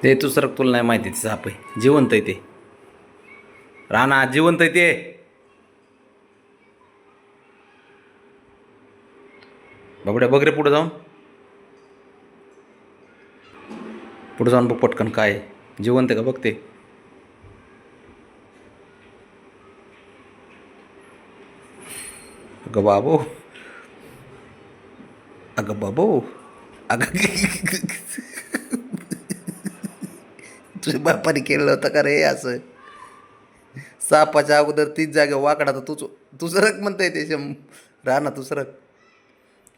ते तू सरक, तुला नाही माहिती ते साप आहे जिवंत आहे ते. राणा जिवंत आहे ते. बाबड्या बघ रे पुढे जाऊन. पुढे जाऊन बघ पटकन काय आहे. जिवंत आहे का बघ ते. अगं बाबू, अगं बाबू, अगं तुझ्या बापाने केलं होतं का रे असं? सापाच्या अगोदर तीच जागा वाकडा तर तू सरक म्हणताय ते राणा तू सरक.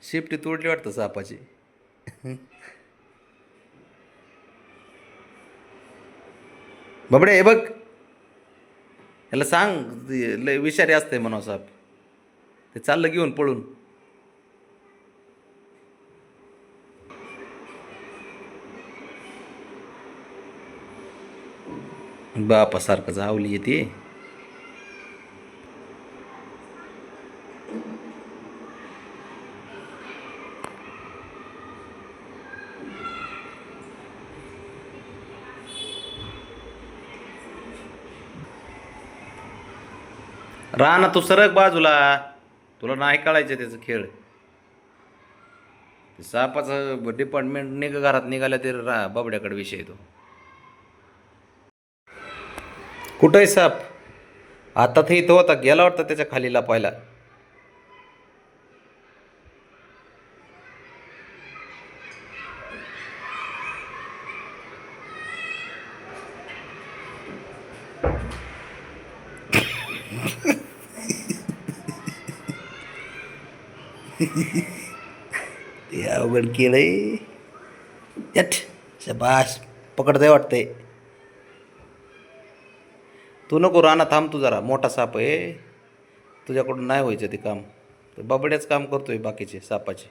शेपटी तोडली वाटतं सापाची. बाबडे हे बघ, याला सांग लय विषारी असते म्हणा साप. ते चाललं घेऊन पळून. बापासारखं जावली येते. राणा तू सरक बाजूला. तुला नाही कळायचं त्याचं खेळ. ते सापाचं डिपार्टमेंट घरात निघाल्या ते बाबड्याकडे विषय तो. कुठं आहे साप? आता तर इथं होता, गेला वाटतं त्याच्या खाली लपायला. ते अवघड केलंय. यट शबाश, पकडतंय वाटतंय. तू नको राणा, थांब तू जरा. मोठा साप आहे, तुझ्याकडून नाही व्हायचं ते काम. तर बाबड्याच काम करतोय बाकीचे सापाचे.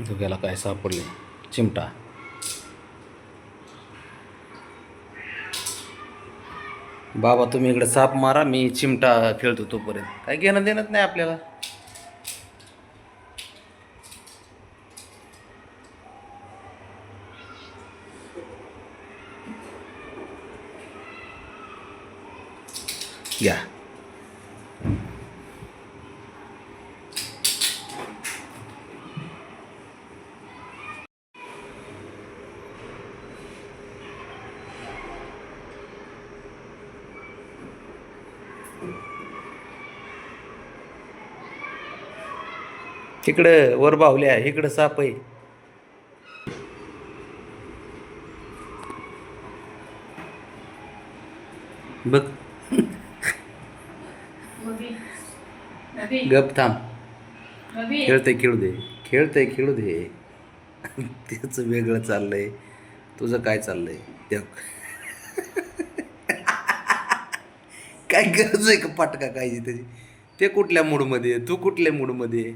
तू गेला काय सापडले? चिमटा. बाबा तुम्ही इकडे साप मारा, मी चिमटा खेळतो तोपर्यंत. काय घेणं देणंच नाही आपल्याला. घ्या. तिकडं वर बाहुल्या, इकडं साप आहे. बघ. गप थांब. खेळतंय खेळू दे, खेळतंय खेळू दे. त्याचं वेगळं चाललंय, तुझं काय चाललंय ते. काय गरज आहे का पटका काय त्याची? ते कुठल्या मूडमध्ये आहे, तू कुठल्या मूडमध्ये आहे?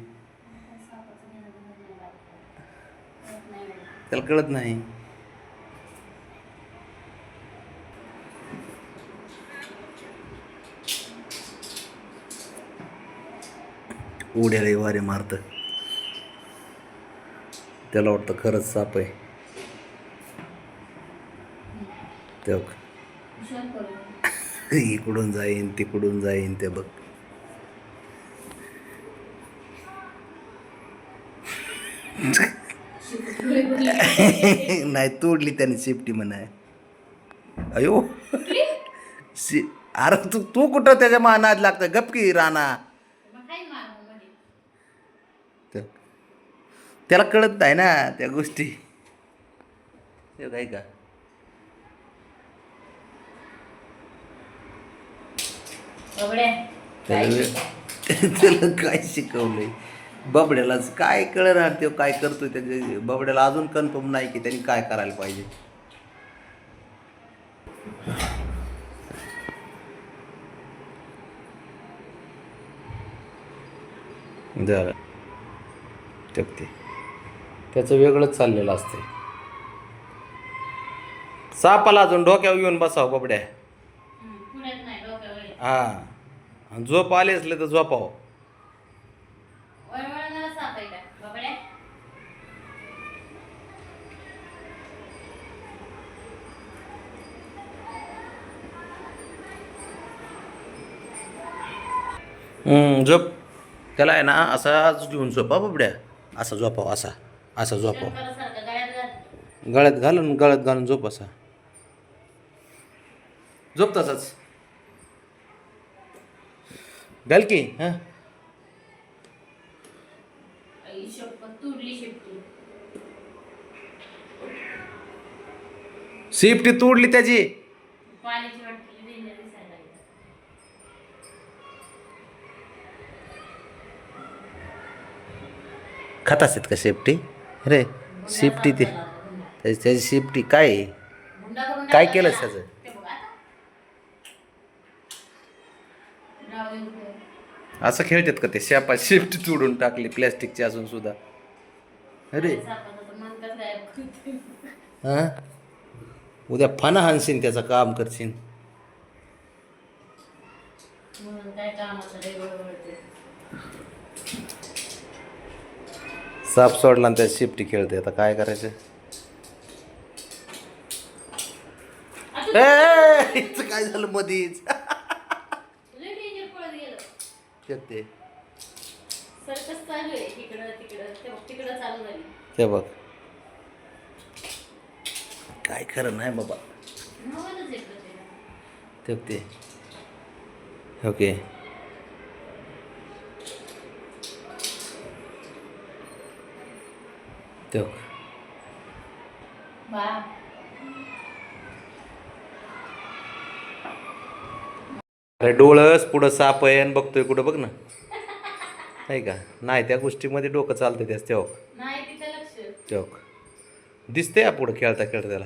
त्याला कळत नाही. उड्याला वारे मारत. त्याला वाटतं खरंच साप आहे. इकडून जाईन तिकडून जाईन ते बघ. नाही तोडली त्याने शेपटी म्हणाय. अयो अरे तू तू कुठं त्याच्या मानात लागतं? गपकी राणा. त्याला कळत नाही ना त्या गोष्टी. ते काय का त्याला काय शिकवलंय? बबड्यालाच काय कळणार ते काय करतोय. त्याच्या बबड्याला अजून कन्फर्म नाही की त्यांनी काय करायला पाहिजे. झालं ते त्याचं वेगळंच चाललेलं असते. सापाला अजून डोक्यावर येऊन बसावं बबड्या. हा, झोप आली असले तर झोपावं. झोप. त्याला आहे ना असाच घेऊन झोपा बाबड्या. असा झोपाव असा. असा झोपाव. शंकरासारखं गळ्यात घाल. गळ्यात घालून झोप असा. झोप तसाच. घाल की हां. आई शपथ तुडली शेपटी. शिफ्टी तोडली त्याची. पाण्याची वाटली डेंजर दिसायला लागली. खात असतात का शेपटी? अरे शिफ्टी ते त्याची शिफ्टी काय आहे? गुंडा करून काय टाकला केलंस त्याला. त्याचं? ते बघ आता. राव दे उभं. असं खेळतात का ते शापा शिफ्टी तोडून टाकली प्लॅस्टिकची असून सुद्धा. अरे सापाचं तर मन कसं गायब करते. हां. उद्या फणा हाणशीन त्याचं काम करशील. म्हणून काय कामाचं लय बडबडते. साप सोडला आणि त्या शिफ्टी खेळते आता काय करायचं. हिचं काय झालं मधीच. लय डेंजर पळत गेलं. ते सर्कस चालू आहे इकडं तिकडं. ते बघ तिकडं चालू झाली. ते बघ काय खरं नाही बाबा. नवलच येतं ते. ते ओके. ते बा अरे डोळस पुढं साप आहे आणि बघतोय कुठं बघ ना. नाही का नाही त्या गोष्टीमध्ये डोकं चालतं त्याच तेव्हा नाही तिथं लक्ष. तेव्हा दिसते या पुढं खेळता खेळता त्याला.